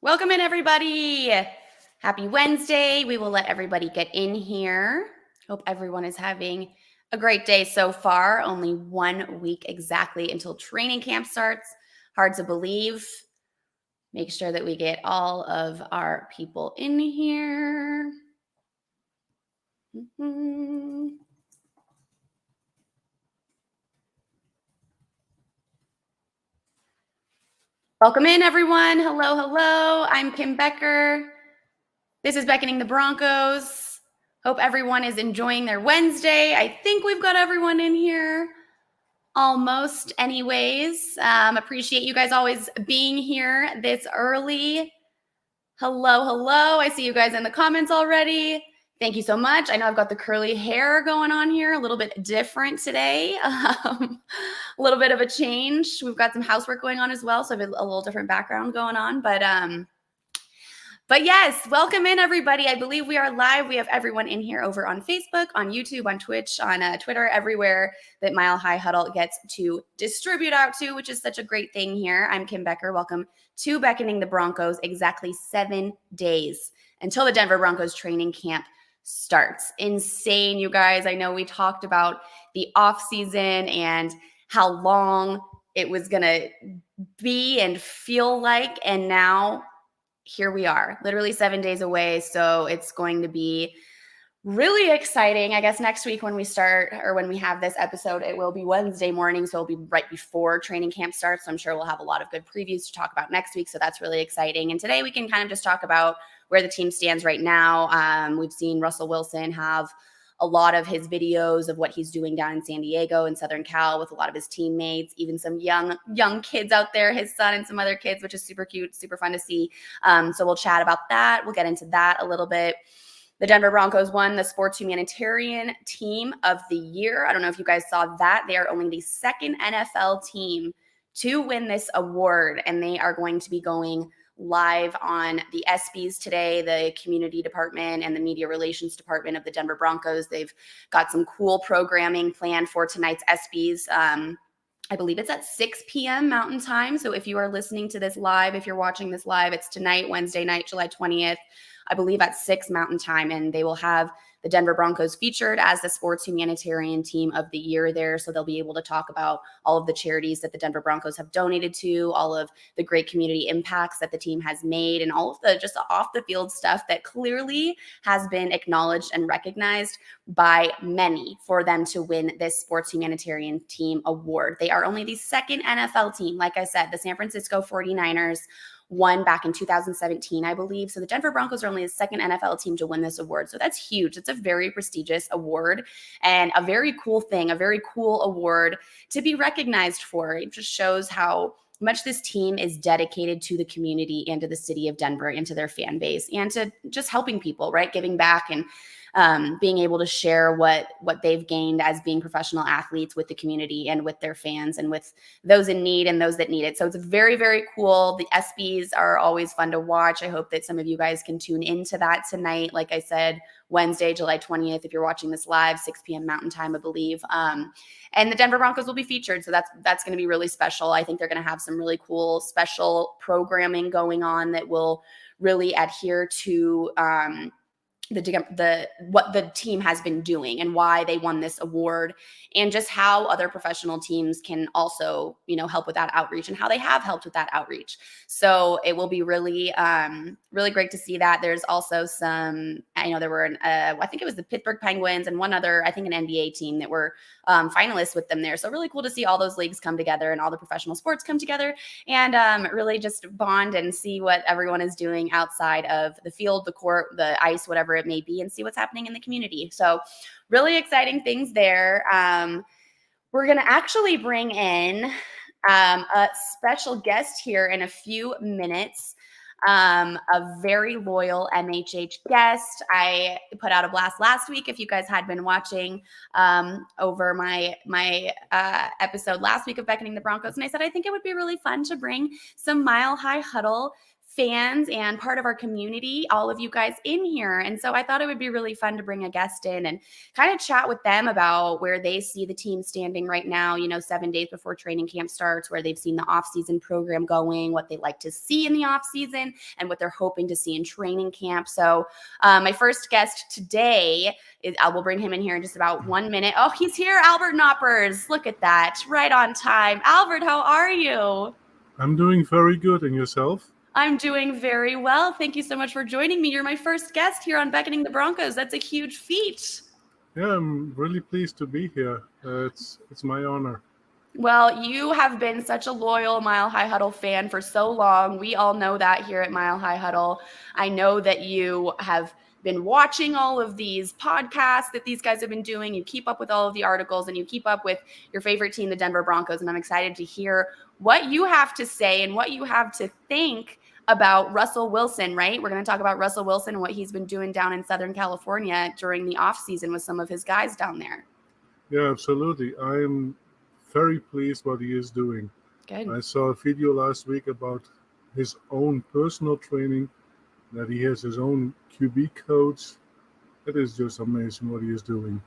Welcome in, everybody. Happy Wednesday. We will let everybody get in here. Hope everyone is having a great day so far. Only 1 week exactly until training camp starts. Hard to believe. Make sure that we get all of our people in here. Welcome in, everyone. Hello, hello. I'm Kim Becker. This is Beckoning the Broncos. Hope everyone is enjoying their Wednesday. I think we've got everyone in here almost anyways. Appreciate you guys always being here this early. Hello, hello. I see you guys in the comments already. Thank you so much. I know I've got the curly hair going on here, a little bit different today. A little bit of a change. We've got some housework going on as well, so I have a little different background going on. But yes, welcome in, everybody. I believe we are live. We have everyone in here over on Facebook, on YouTube, on Twitch, on Twitter, everywhere that Mile High Huddle gets to distribute out to, which is such a great thing here. I'm Kim Becker. Welcome to Beckoning the Broncos. Exactly 7 days until the Denver Broncos training camp starts. Insane, you guys. I know we talked about the offseason and how long it was going to be and feel like, and now here we are, literally 7 days away. So it's going to be really exciting. I guess next week when we start, or when we have this episode, it will be Wednesday morning. So it'll be right before training camp starts. So I'm sure we'll have a lot of good previews to talk about next week. So that's really exciting. And today we can kind of just talk about where the team stands right now. We've seen Russell Wilson have a lot of his videos of what he's doing down in San Diego and Southern Cal with a lot of his teammates, even some young kids out there, his son and some other kids, which is super cute, super fun to see. So we'll chat about that. We'll get into that a little bit. The Denver Broncos won the Sports Humanitarian Team of the Year. I don't know if you guys saw that. They are only the second NFL team to win this award, and they are going to be going live on the ESPYs today, the community department and the media relations department of the Denver Broncos. They've got some cool programming planned for tonight's ESPYs. I believe it's at 6 p.m. Mountain Time. So if you are listening to this live, if you're watching this live, it's tonight, Wednesday night, July 20th, I believe at 6 Mountain Time. And they will have the Denver Broncos featured as the Sports Humanitarian Team of the Year there. So they'll be able to talk about all of the charities that the Denver Broncos have donated to, all of the great community impacts that the team has made, and all of the just off the field stuff that clearly has been acknowledged and recognized by many for them to win this Sports Humanitarian Team award. They are only the second NFL team. Like I said, the San Francisco 49ers won back in 2017, I believe. So the Denver Broncos are only the second NFL team to win this award. So that's huge. It's a very prestigious award and a very cool thing, a very cool award to be recognized for. It just shows how much this team is dedicated to the community and to the city of Denver and to their fan base and to just helping people, right? Giving back and being able to share what they've gained as being professional athletes with the community and with their fans and with those in need and those that need it. So it's very, very cool. The ESPYs are always fun to watch. I hope that some of you guys can tune into that tonight. Like I said, Wednesday, July 20th, if you're watching this live, 6 p.m. Mountain Time, I believe. And the Denver Broncos will be featured. So that's going to be really special. I think they're going to have some really cool special programming going on that will really adhere to what the team has been doing and why they won this award, and just how other professional teams can also, help with that outreach and how they have helped with that outreach. So it will be really, really great to see that. There's also some, there were, I think it was the Pittsburgh Penguins and one other, I think an NBA team that were finalists with them there. So really cool to see all those leagues come together and all the professional sports come together and really just bond and see what everyone is doing outside of the field, the court, the ice, whatever it may be, and see what's happening in the community. So really exciting things there. We're going to actually bring in a special guest here in a few minutes. A very loyal MHH guest. I put out a blast last week. If you guys had been watching over my episode last week of Beckoning the Broncos, and I said I think it would be really fun to bring some Mile High Huddle fans and part of our community, all of you guys in here. And so I thought it would be really fun to bring a guest in and kind of chat with them about where they see the team standing right now, 7 days before training camp starts, where they've seen the off-season program going, what they like to see in the off-season, and what they're hoping to see in training camp. So my first guest today is, I will bring him in here in just about 1 minute. Oh, he's here, Albert Noppers. Look at that, right on time. Albert, how are you? I'm doing very good. And yourself? I'm doing very well. Thank you so much for joining me. You're my first guest here on Beckoning the Broncos. That's a huge feat. Yeah, I'm really pleased to be here. It's my honor. Well, you have been such a loyal Mile High Huddle fan for so long. We all know that here at Mile High Huddle. I know that you have been watching all of these podcasts that these guys have been doing. You keep up with all of the articles and you keep up with your favorite team, the Denver Broncos. And I'm excited to hear what you have to say and what you have to think about Russell Wilson, right? We're going to talk about Russell Wilson and what he's been doing down in Southern California during the offseason with some of his guys down there. Yeah, absolutely. I'm very pleased what he is doing. Good. I saw a video last week about his own personal training, that he has his own QB coach. It is just amazing what he is doing.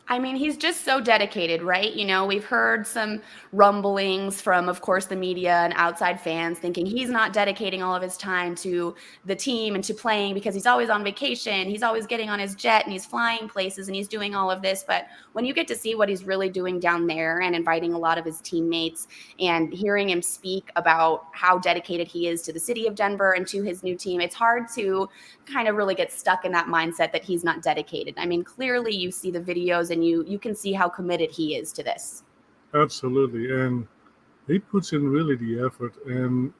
I mean, he's just so dedicated, right? We've heard some rumblings from, of course, the media and outside fans thinking he's not dedicating all of his time to the team and to playing because he's always on vacation. He's always getting on his jet and he's flying places and he's doing all of this. But when you get to see what he's really doing down there and inviting a lot of his teammates and hearing him speak about how dedicated he is to the city of Denver and to his new team, it's hard to kind of really get stuck in that mindset that he's not dedicated. I mean, clearly you see the videos and you can see how committed he is to this. Absolutely. And he puts in really the effort. And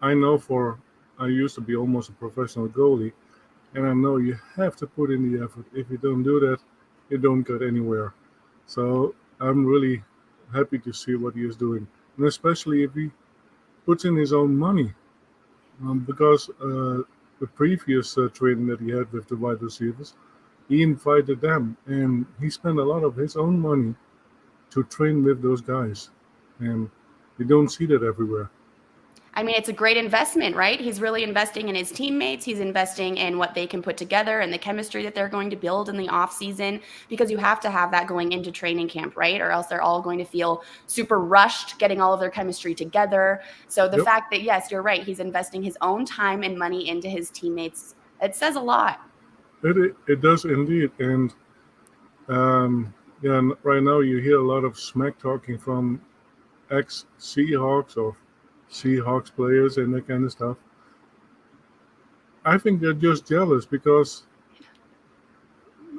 I know I used to be almost a professional goalie, and I know you have to put in the effort. If you don't do that, you don't get anywhere. So I'm really happy to see what he is doing. And especially if he puts in his own money. Because the previous training that he had with the wide receivers, he invited them, and he spent a lot of his own money to train with those guys. And you don't see that everywhere. I mean, it's a great investment, right? He's really investing in his teammates. He's investing in what they can put together and the chemistry that they're going to build in the off season, because you have to have that going into training camp, right? Or else they're all going to feel super rushed getting all of their chemistry together. So the fact that, yes, you're right, he's investing his own time and money into his teammates, it says a lot. It does indeed. And right now you hear a lot of smack talking from ex-Seahawks or Seahawks players and that kind of stuff. I think they're just jealous because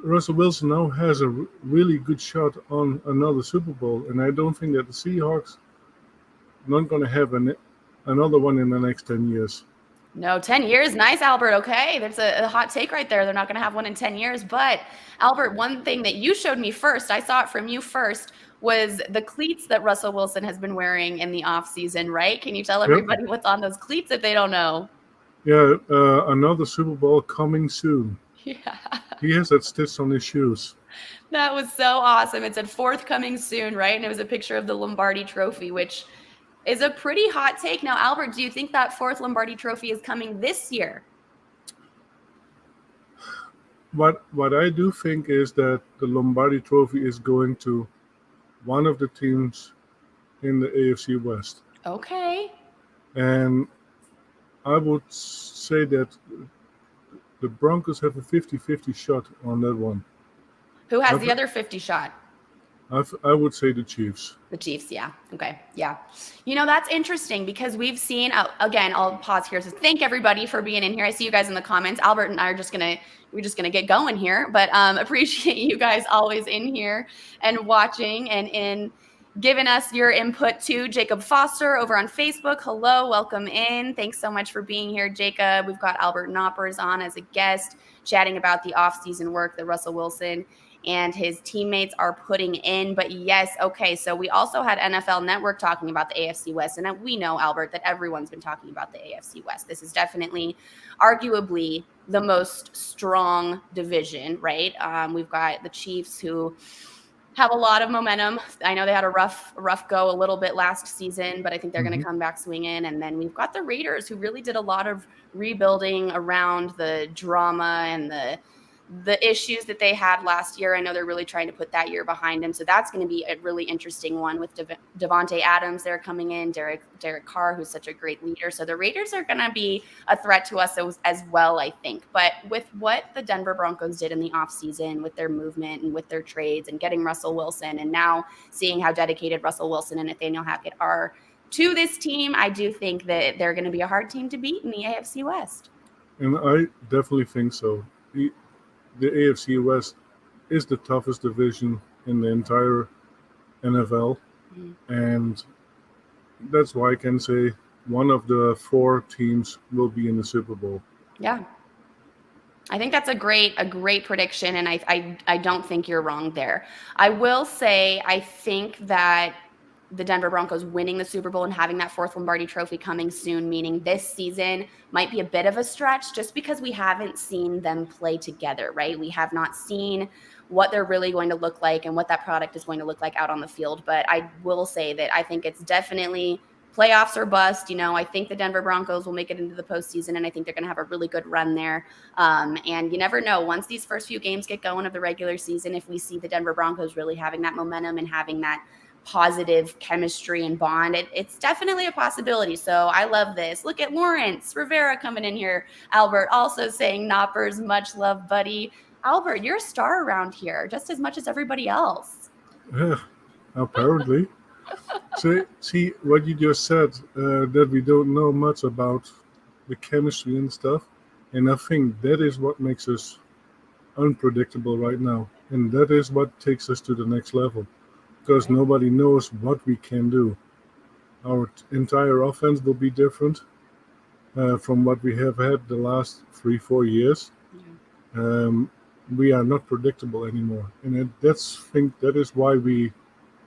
Russell Wilson now has a really good shot on another Super Bowl, and I don't think that the Seahawks are not going to have another one in the next 10 years. No, 10 years. Nice, Albert. Okay. That's a hot take right there. They're not going to have one in 10 years. But Albert, one thing that you showed me first, I saw it from you first, was the cleats that Russell Wilson has been wearing in the offseason, right? Can you tell everybody what's on those cleats if they don't know? Yeah, another Super Bowl coming soon. Yeah. He has that stitched on his shoes. That was so awesome. It said fourth coming soon, right? And it was a picture of the Lombardi Trophy, which is a pretty hot take. Now, Albert, do you think that fourth Lombardi Trophy is coming this year? What I do think is that the Lombardi Trophy is going to one of the teams in the AFC West. Okay. And I would say that the Broncos have a 50-50 shot on that one. Who has the other 50 shot? I would say the Chiefs. The Chiefs, yeah. Okay, yeah. That's interesting because we've seen, again, I'll pause here to thank everybody for being in here. I see you guys in the comments. Albert and I are we're just gonna get going here, but appreciate you guys always in here and watching and in giving us your input too. Jacob Foster over on Facebook. Hello, welcome in. Thanks so much for being here, Jacob. We've got Albert Noppers on as a guest, chatting about the off-season work that Russell Wilson and his teammates are putting in. But yes, okay, so we also had NFL Network talking about the AFC West. And we know, Albert, that everyone's been talking about the AFC West. This is definitely, arguably, the most strong division, right? We've got the Chiefs who have a lot of momentum. I know they had a rough go a little bit last season, but I think they're going to come back swinging. And then we've got the Raiders, who really did a lot of rebuilding around the drama and the issues that they had last year. I know they're really trying to put that year behind them. So that's going to be a really interesting one with Devontae Adams. They're coming in, Derek Carr, who's such a great leader. So the Raiders are going to be a threat to us as well, I think. But with what the Denver Broncos did in the offseason with their movement and with their trades and getting Russell Wilson, and now seeing how dedicated Russell Wilson and Nathaniel Hackett are to this team, I do think that they're going to be a hard team to beat in the AFC West. And I definitely think so. The AFC West is the toughest division in the entire NFL. And that's why I can say one of the 4 teams will be in the Super Bowl. Yeah. I think that's a great prediction, and I don't think you're wrong there. I will say I think that the Denver Broncos winning the Super Bowl and having that 4th Lombardi trophy coming soon, meaning this season, might be a bit of a stretch just because we haven't seen them play together, right? We have not seen what they're really going to look like and what that product is going to look like out on the field. But I will say that I think it's definitely playoffs or bust. I think the Denver Broncos will make it into the postseason, and I think they're going to have a really good run there. And you never know, once these first few games get going of the regular season, if we see the Denver Broncos really having that momentum and having that positive chemistry and bond, it's definitely a possibility. So I love this. Look at Lawrence Rivera coming in here. Albert also saying Noppers, much love, buddy. Albert, you're a star around here just as much as everybody else. Apparently. So, see what you just said, that we don't know much about the chemistry and stuff. And I think that is what makes us unpredictable right now. And that is what takes us to the next level. Because nobody knows what we can do. Our entire offense will be different from what we have had the last 3-4 years. We are not predictable anymore, and that is why we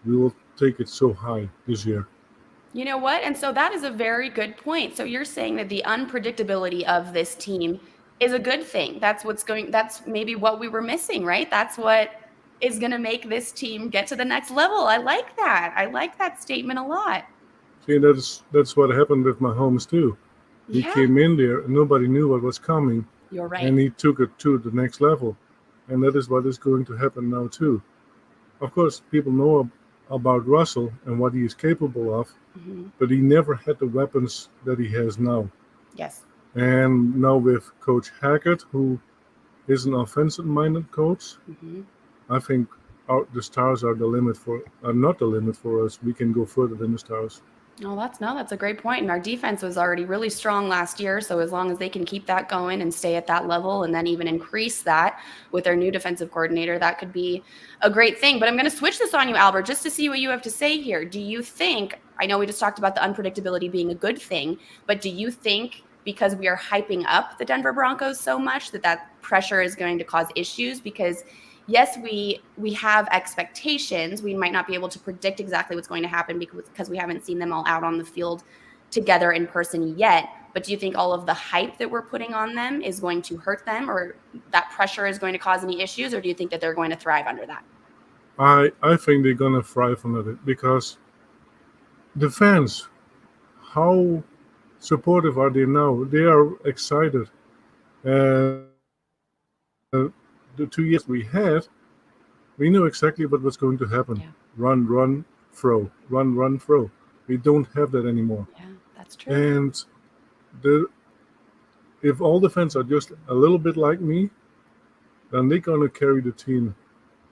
will take it so high this year. You know what? And so that is a very good point. So you're saying that the unpredictability of this team is a good thing. That's maybe what we were missing, right? That's what is going to make this team get to the next level. I like that. I like that statement a lot. See, that's what happened with Mahomes too. He came in there and nobody knew what was coming. You're right. And he took it to the next level. And that is what is going to happen now too. Of course, people know about Russell and what he is capable of, but he never had the weapons that he has now. Yes. And now with Coach Hackett, who is an offensive-minded coach, I think the stars are not the limit for us. We can go further than the stars. That's a great point. And our defense was already really strong last year. So as long as they can keep that going and stay at that level and then even increase that with their new defensive coordinator, that could be a great thing. But I'm going to switch this on you, Albert, just to see what you have to say here. Do you think, I know we just talked about the unpredictability being a good thing, but do you think because we are hyping up the Denver Broncos so much that pressure is going to cause issues? Because yes, we have expectations. We might not be able to predict exactly what's going to happen because we haven't seen them all out on the field together in person yet. But do you think all of the hype that we're putting on them is going to hurt them, or that pressure is going to cause any issues, or do you think that they're going to thrive under that? I think they're going to thrive under it because the fans, how supportive are they now? They are excited. The 2 years we had, we knew exactly what was going to happen. Yeah. Run, throw. Run, throw. We don't have that anymore. Yeah, that's true. And if all the fans are just a little bit like me, then they're going to carry the team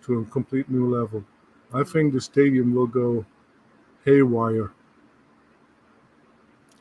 to a complete new level. I think the stadium will go haywire.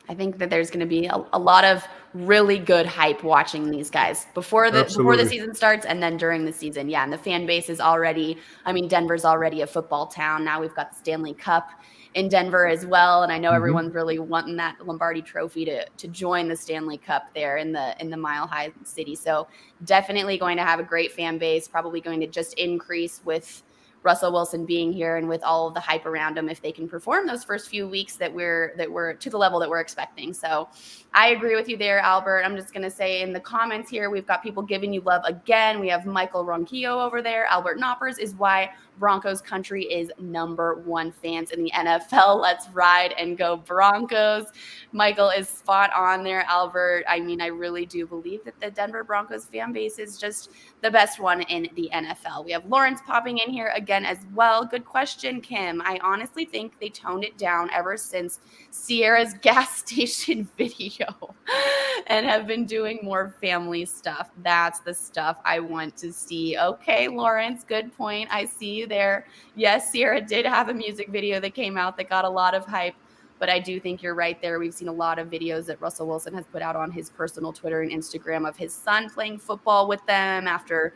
I think that there's going to be a lot of really good hype watching these guys before the season starts and then during the season. Yeah, and the fan base is already, Denver's already a football town. Now we've got the Stanley Cup in Denver as well, and I know everyone's really wanting that Lombardi trophy to join the Stanley Cup there in the Mile High City. So definitely going to have a great fan base, probably going to just increase with Russell Wilson being here and with all of the hype around him, if they can perform those first few weeks that we're to the level that we're expecting. So I agree with you there, Albert. I'm just going to say in the comments here, we've got people giving you love again. We have Michael Ronquillo over there. Albert Noppers is why Broncos country is #1 fans in the NFL. Let's ride and go Broncos. Michael is spot on there, Albert. I mean, I really do believe that the Denver Broncos fan base is just the best one in the NFL. We have Lawrence popping in here again as well. Good question, Kim. I honestly think they toned it down ever since Sierra's gas station video and have been doing more family stuff. That's the stuff I want to see. Okay, Lawrence, good point. I see you there. Yes, Sierra did have a music video that came out that got a lot of hype. But I do think you're right there. We've seen a lot of videos that Russell Wilson has put out on his personal Twitter and Instagram of his son playing football with them after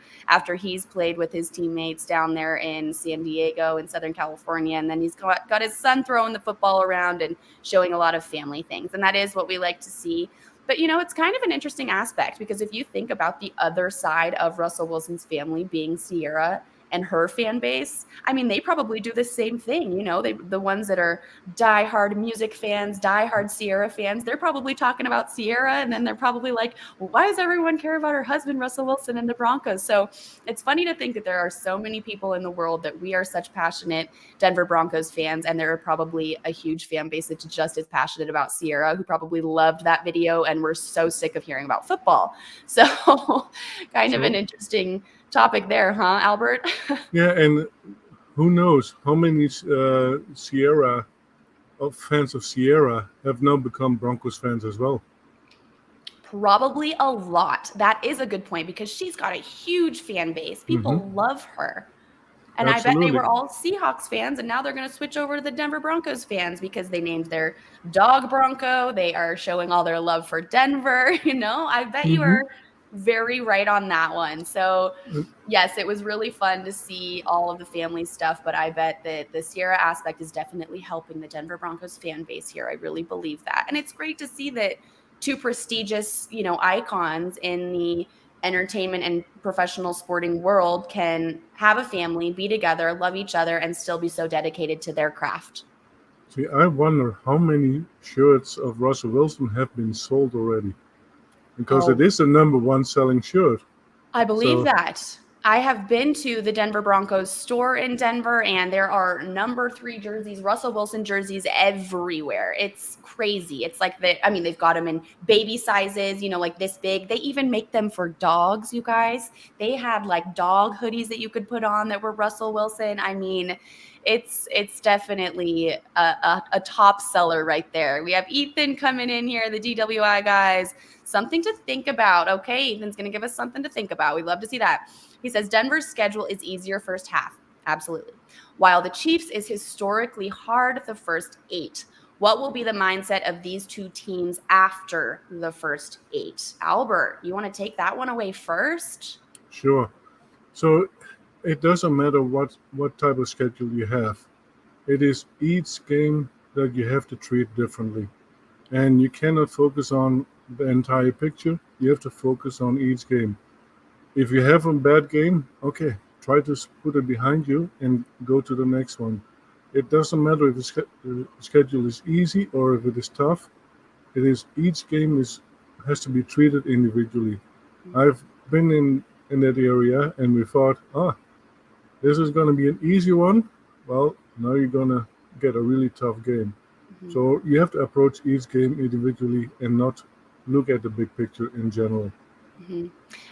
he's played with his teammates down there in San Diego in Southern California. And then he's got his son throwing the football around and showing a lot of family things. And that is what we like to see. But, it's kind of an interesting aspect because if you think about the other side of Russell Wilson's family being Sierra and her fan base, I mean, they probably do the same thing. The ones that are diehard music fans, diehard Sierra fans, they're probably talking about Sierra. And then they're probably like, well, why does everyone care about her husband, Russell Wilson, and the Broncos? So it's funny to think that there are so many people in the world that we are such passionate Denver Broncos fans. And there are probably a huge fan base that's just as passionate about Sierra, who probably loved that video and were so sick of hearing about football. So kind of an interesting topic there, huh, Albert? Yeah, and who knows how many Sierra fans of Sierra have now become Broncos fans as well. Probably a lot. That is a good point because she's got a huge fan base. People love her. And Absolutely. I bet they were all Seahawks fans, and now they're going to switch over to the Denver Broncos fans because they named their dog Bronco. They are showing all their love for Denver. I bet you are very right on that one. So yes, it was really fun to see all of the family stuff, but I bet that the Sierra aspect is definitely helping the Denver Broncos fan base here. I really believe that. And it's great to see that two prestigious, icons in the entertainment and professional sporting world can have a family, be together, love each other, and still be so dedicated to their craft. See, I wonder how many shirts of Russell Wilson have been sold already. Because it is the #1 selling shirt. I believe that. I have been to the Denver Broncos store in Denver, and there are #3 jerseys, Russell Wilson jerseys everywhere. It's crazy. It's like they've got them in baby sizes, like this big. They even make them for dogs, you guys. They had like dog hoodies that you could put on that were Russell Wilson. I mean, it's definitely a top seller right there. We have Ethan coming in here, the DWI guys. Something to think about. Okay, Ethan's going to give us something to think about. We'd love to see that. He says Denver's schedule is easier first half. Absolutely. While the Chiefs is historically hard the first 8. What will be the mindset of these two teams after the first 8? Albert, you want to take that one away first? Sure. So it doesn't matter what type of schedule you have. It is each game that you have to treat differently. And you cannot focus on the entire picture. You have to focus on each game. If you have a bad game, okay, try to put it behind you and go to the next one. It doesn't matter if the schedule is easy or if it is tough. Each game has to be treated individually. I've been in that area and we thought, this is going to be an easy one. Well, now you're going to get a really tough game. So you have to approach each game individually and not look at the big picture in general.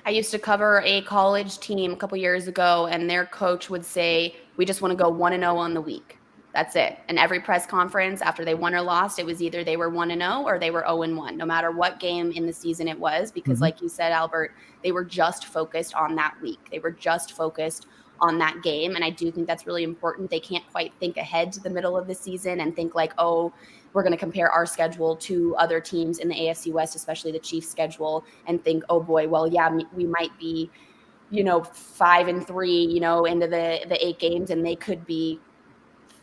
I used to cover a college team a couple years ago, and their coach would say, we just want to go 1-0 on the week. That's it. And every press conference after they won or lost, it was either they were 1-0 or they were 0-1, no matter what game in the season it was, because like you said, Albert, they were just focused on that week. They were just focused on that game. And I do think that's really important. They can't quite think ahead to the middle of the season and think like, oh, we're going to compare our schedule to other teams in the AFC West, especially the Chiefs schedule, and think, oh boy, well, yeah, we might be, 5-3, into the 8 games, and they could be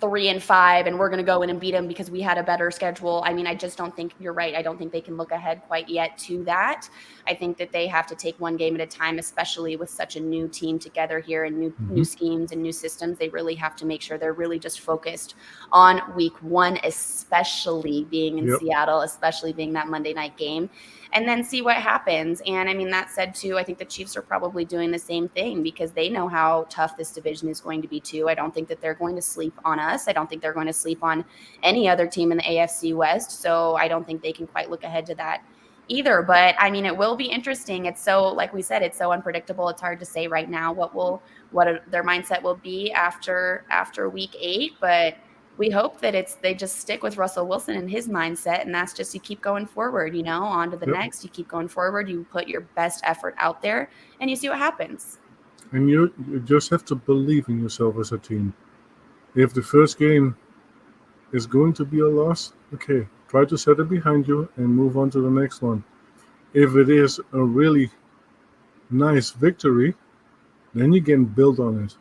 3-5 and we're going to go in and beat them because we had a better schedule. I mean, I just don't think you're right. I don't think they can look ahead quite yet to that. I think that they have to take one game at a time, especially with such a new team together here and new schemes and new systems. They really have to make sure they're really just focused on week 1, especially being in Seattle, especially being that Monday night game, and then see what happens. And I mean, that said too, I think the Chiefs are probably doing the same thing because they know how tough this division is going to be too. I don't think that they're going to sleep on us. I don't think they're going to sleep on any other team in the AFC West. So I don't think they can quite look ahead to that either. But I mean, it will be interesting. It's so, like we said, it's so unpredictable. It's hard to say right now what their mindset will be after week 8. But we hope that they just stick with Russell Wilson and his mindset. And that's just, you keep going forward, on to the next, you keep going forward, you put your best effort out there and you see what happens. And you just have to believe in yourself as a team. If the first game is going to be a loss, okay, try to set it behind you and move on to the next one. If it is a really nice victory, then you can build on it.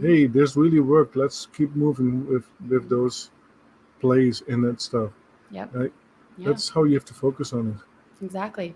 Hey, this really worked. Let's keep moving with those plays and that stuff. Right? That's how you have to focus on it. Exactly.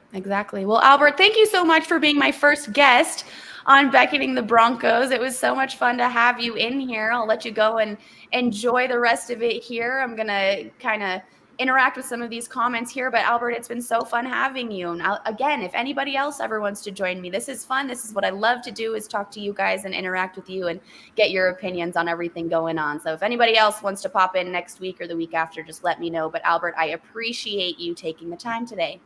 Well, Albert, thank you so much for being my first guest on Beckoning the Broncos. It was so much fun to have you in here. I'll let you go and enjoy the rest of it here. I'm going to kind of interact with some of these comments here, but Albert, it's been so fun having you. And again, if anybody else ever wants to join me, this is fun. This is what I love to do, is talk to you guys and interact with you and get your opinions on everything going on. So if anybody else wants to pop in next week or the week after, just let me know. But Albert, I appreciate you taking the time today.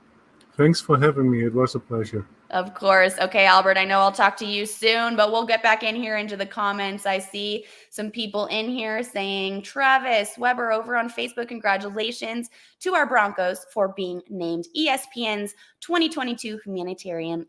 Thanks for having me. It was a pleasure. Of course. Okay, Albert, I know I'll talk to you soon, but we'll get back in here into the comments. I see some people in here saying, Travis Weber over on Facebook, congratulations to our Broncos for being named ESPN's 2022 Humanitarian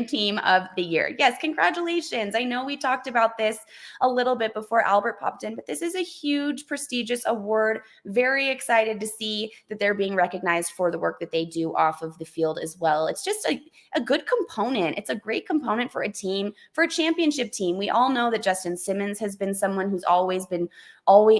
Team of the Year. Yes, congratulations. I know we talked about this a little bit before Albert popped in, but this is a huge, prestigious award. Very excited to see that they're being recognized for the work that they do off of the field as well. It's just a good component. It's a great component for a team, for a championship team. We all know that Justin Simmons has been someone who's always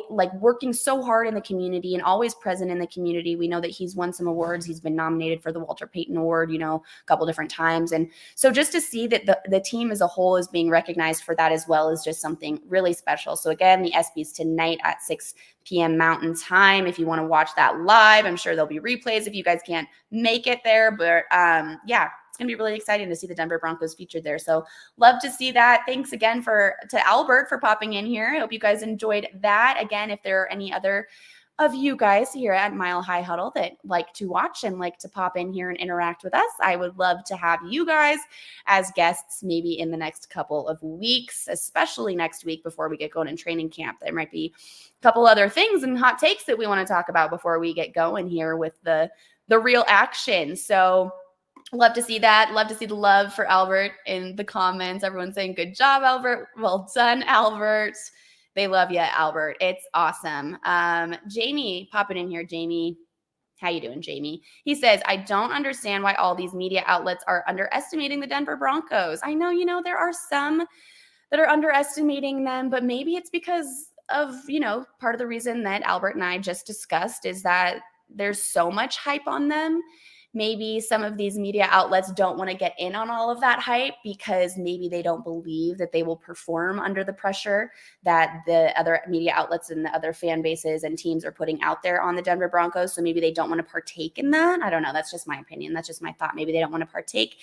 like working so hard in the community and always present in the community. We know that he's won some awards. He's been nominated for the Walter Payton Award, a couple different times. And so just to see that the team as a whole is being recognized for that as well is just something really special. So again, the ESPYs tonight at 6 p.m. Mountain Time. If you want to watch that live, I'm sure there'll be replays if you guys can't make it there. But it's going to be really exciting to see the Denver Broncos featured there. So love to see that. Thanks again to Albert for popping in here. I hope you guys enjoyed that. Again, if there are any other of you guys here at Mile High Huddle that like to watch and like to pop in here and interact with us, I would love to have you guys as guests maybe in the next couple of weeks, especially next week before we get going in training camp. There might be a couple other things and hot takes that we want to talk about before we get going here with the real action. So love to see that. Love to see the love for Albert in the comments. Everyone's saying, good job, Albert. Well done, Albert. They love you, Albert. It's awesome. Jamie popping in here. Jamie, how you doing, Jamie? He says, I don't understand why all these media outlets are underestimating the Denver Broncos. I know, there are some that are underestimating them, but maybe it's because of, part of the reason that Albert and I just discussed is that there's so much hype on them. Maybe some of these media outlets don't want to get in on all of that hype because maybe they don't believe that they will perform under the pressure that the other media outlets and the other fan bases and teams are putting out there on the Denver Broncos. So maybe they don't want to partake in that. I don't know. That's just my opinion. That's just my thought. Maybe they don't want to partake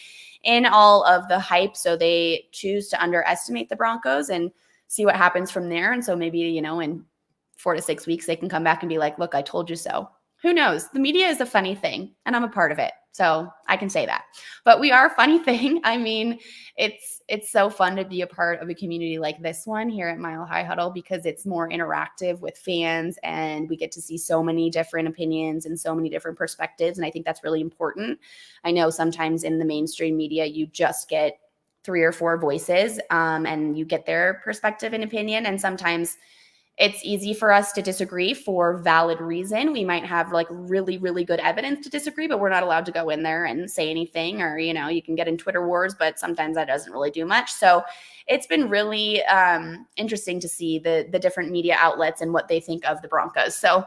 in all of the hype. So they choose to underestimate the Broncos and see what happens from there. And so maybe, in 4 to 6 weeks, they can come back and be like, look, I told you so. Who knows? The media is a funny thing, and I'm a part of it, so I can say that. But we are a funny thing. I mean, it's so fun to be a part of a community like this one here at Mile High Huddle because it's more interactive with fans, and we get to see so many different opinions and so many different perspectives, and I think that's really important. I know sometimes in the mainstream media, you just get 3 or 4 voices, and you get their perspective and opinion, and sometimes It's easy for us to disagree for valid reason. We might have like really, really good evidence to disagree, but we're not allowed to go in there and say anything, or, you can get in Twitter wars, but sometimes that doesn't really do much. So it's been really interesting to see the different media outlets and what they think of the Broncos. So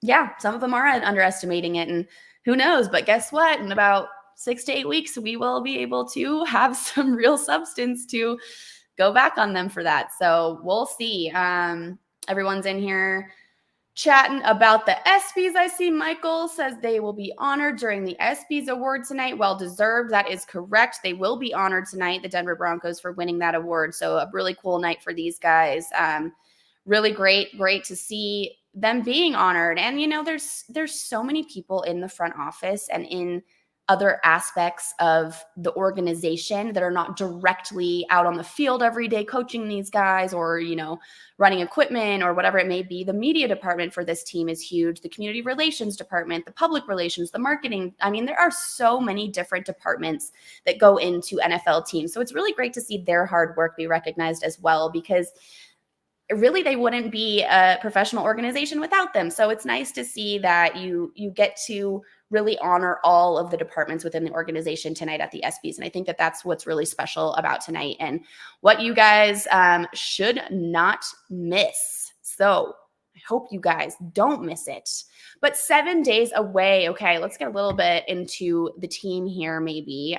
yeah, some of them are underestimating it, and who knows, but guess what? In about 6 to 8 weeks, we will be able to have some real substance to go back on them for that. So we'll see. Everyone's in here chatting about the ESPYs. I see Michael says they will be honored during the ESPYs award tonight. Well deserved. That is correct. They will be honored tonight, the Denver Broncos, for winning that award. So a really cool night for these guys. Really great to see them being honored. And, there's so many people in the front office and in other aspects of the organization that are not directly out on the field every day coaching these guys or, running equipment or whatever it may be. The media department for this team is huge. The community relations department, the public relations, the marketing. I mean, there are so many different departments that go into NFL teams. So it's really great to see their hard work be recognized as well, because really they wouldn't be a professional organization without them. So it's nice to see that you get to really honor all of the departments within the organization tonight at the ESPYs. And I think that that's what's really special about tonight and what you guys should not miss. So I hope you guys don't miss it. But 7 days away. Okay, let's get a little bit into the team here maybe.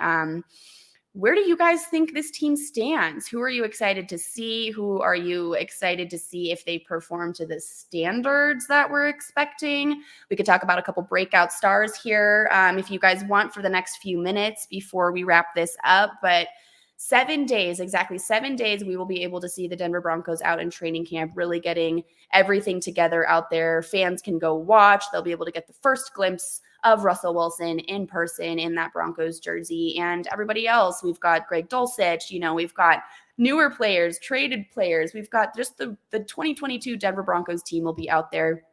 Where do you guys think this team stands? Who are you excited to see? Who are you excited to see if they perform to the standards that we're expecting? We could talk about a couple breakout stars here if you guys want for the next few minutes before we wrap this up. But 7 days, exactly 7 days, we will be able to see the Denver Broncos out in training camp, really getting everything together out there. Fans can go watch. They'll be able to get the first glimpse of Russell Wilson in person in that Broncos jersey, and everybody else. We've got Greg Dulcich, we've got newer players, traded players. We've got just the 2022 Denver Broncos team will be out there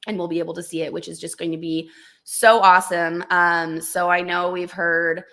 and we'll be able to see it, which is just going to be so awesome. So I know we've heard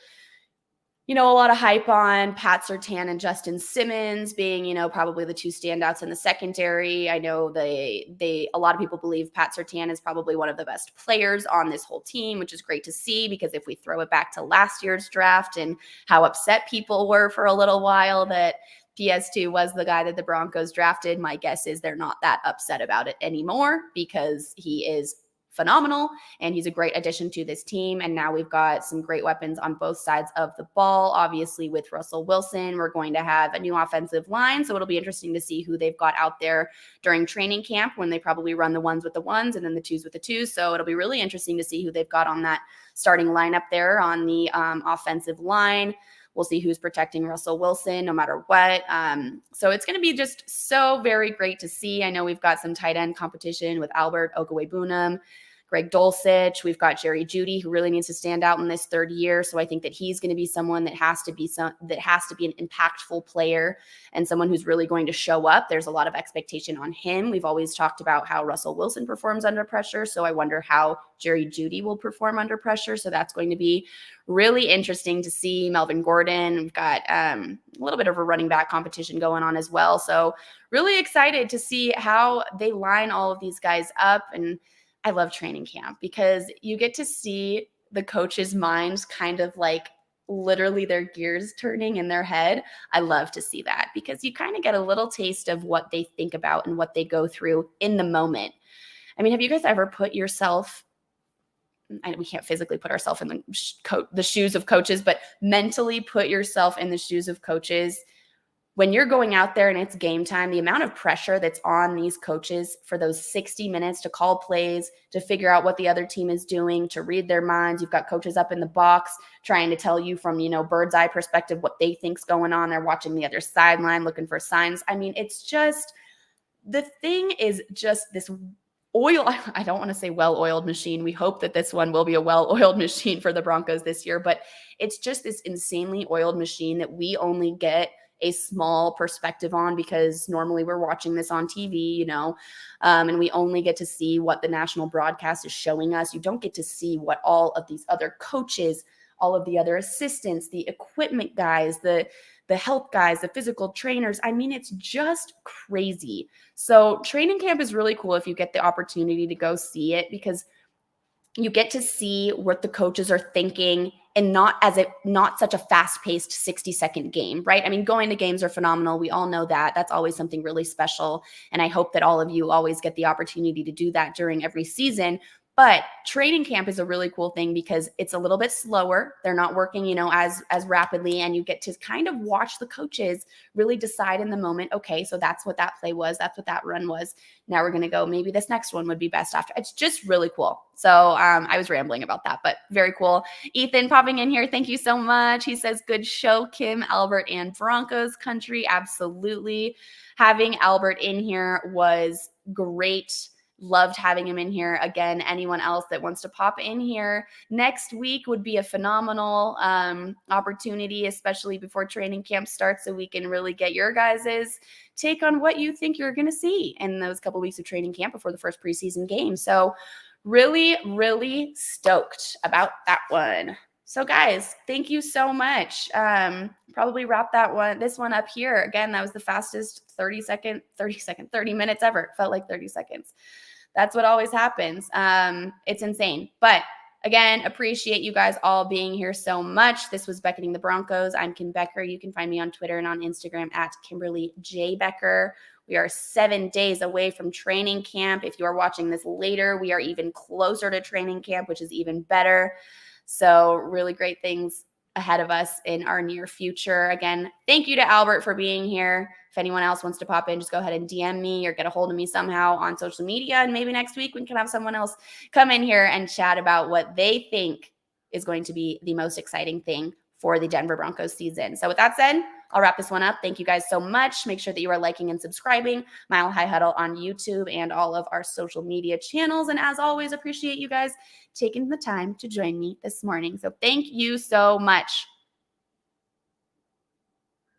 a lot of hype on Pat Surtain and Justin Simmons being, probably the two standouts in the secondary. I know a lot of people believe Pat Surtain is probably one of the best players on this whole team, which is great to see, because if we throw it back to last year's draft and how upset people were for a little while that PS2 was the guy that the Broncos drafted, my guess is they're not that upset about it anymore, because he is phenomenal and he's a great addition to this team. And now we've got some great weapons on both sides of the ball. Obviously with Russell Wilson, we're going to have a new offensive line, so it'll be interesting to see who they've got out there during training camp, when they probably run the ones with the ones and then the twos with the twos. So it'll be really interesting to see who they've got on that starting lineup there on the offensive line. We'll see who's protecting Russell Wilson no matter what. So it's going to be just so very great to see. I know we've got some tight end competition with Albert Noppers, Greg Dulcich. We've got Jerry Jeudy, who really needs to stand out in this third year. So I think that he's going to be someone that has to be an impactful player and someone who's really going to show up. There's a lot of expectation on him. We've always talked about how Russell Wilson performs under pressure. So I wonder how Jerry Jeudy will perform under pressure. So that's going to be really interesting to see. Melvin Gordon. We've got a little bit of a running back competition going on as well. So really excited to see how they line all of these guys up. And I love training camp because you get to see the coaches' minds kind of like literally their gears turning in their head. I love to see that because you kind of get a little taste of what they think about and what they go through in the moment. I mean, have you guys ever put yourself, we can't physically put ourselves in the shoes of coaches, but mentally put yourself in the shoes of coaches. When you're going out there and it's game time, the amount of pressure that's on these coaches for those 60 minutes to call plays, to figure out what the other team is doing, to read their minds. You've got coaches up in the box trying to tell you from, bird's eye perspective what they think's going on. They're watching the other sideline, looking for signs. I mean, it's just, the thing is just this I don't want to say well-oiled machine. We hope that this one will be a well-oiled machine for the Broncos this year, but it's just this insanely oiled machine that we only get a small perspective on because normally we're watching this on TV, and we only get to see what the national broadcast is showing us. You don't get to see what all of these other coaches, all of the other assistants, the equipment guys, the the health guys, the physical trainers. I mean, it's just crazy. So training camp is really cool if you get the opportunity to go see it, because you get to see what the coaches are thinking, and not such a fast-paced 60-second game, right? I mean, going to games are phenomenal. We all know that. That's always something really special. And I hope that all of you always get the opportunity to do that during every season. But training camp is a really cool thing because it's a little bit slower. They're not working, as rapidly, and you get to kind of watch the coaches really decide in the moment, okay, so that's what that play was. That's what that run was. Now we're going to go, maybe this next one would be best after. It's just really cool. So I was rambling about that, but very cool. Ethan popping in here. Thank you so much. He says, good show, Kim, Albert, and Broncos country. Absolutely. Having Albert in here was great. Loved having him in here. Again, anyone else that wants to pop in here next week would be a phenomenal opportunity, especially before training camp starts, so we can really get your guys' take on what you think you're going to see in those couple weeks of training camp before the first preseason game. So really, really stoked about that one. So guys, thank you so much. Probably wrap this one up here. Again, that was the fastest 30 minutes ever. It felt like 30 seconds. That's what always happens. It's insane. But again, appreciate you guys all being here so much. This was Beckoning the Broncos. I'm Kim Becker. You can find me on Twitter and on Instagram at Kimberly J. Becker. We are 7 days away from training camp. If you are watching this later, we are even closer to training camp, which is even better. So really great things ahead of us in our near future. Again, thank you to Albert for being here. If anyone else wants to pop in, just go ahead and DM me or get a hold of me somehow on social media. And maybe next week we can have someone else come in here and chat about what they think is going to be the most exciting thing for the Denver Broncos season. So with that said, I'll wrap this one up. Thank you guys so much. Make sure that you are liking and subscribing Mile High Huddle on YouTube and all of our social media channels. And as always, appreciate you guys taking the time to join me this morning. So thank you so much.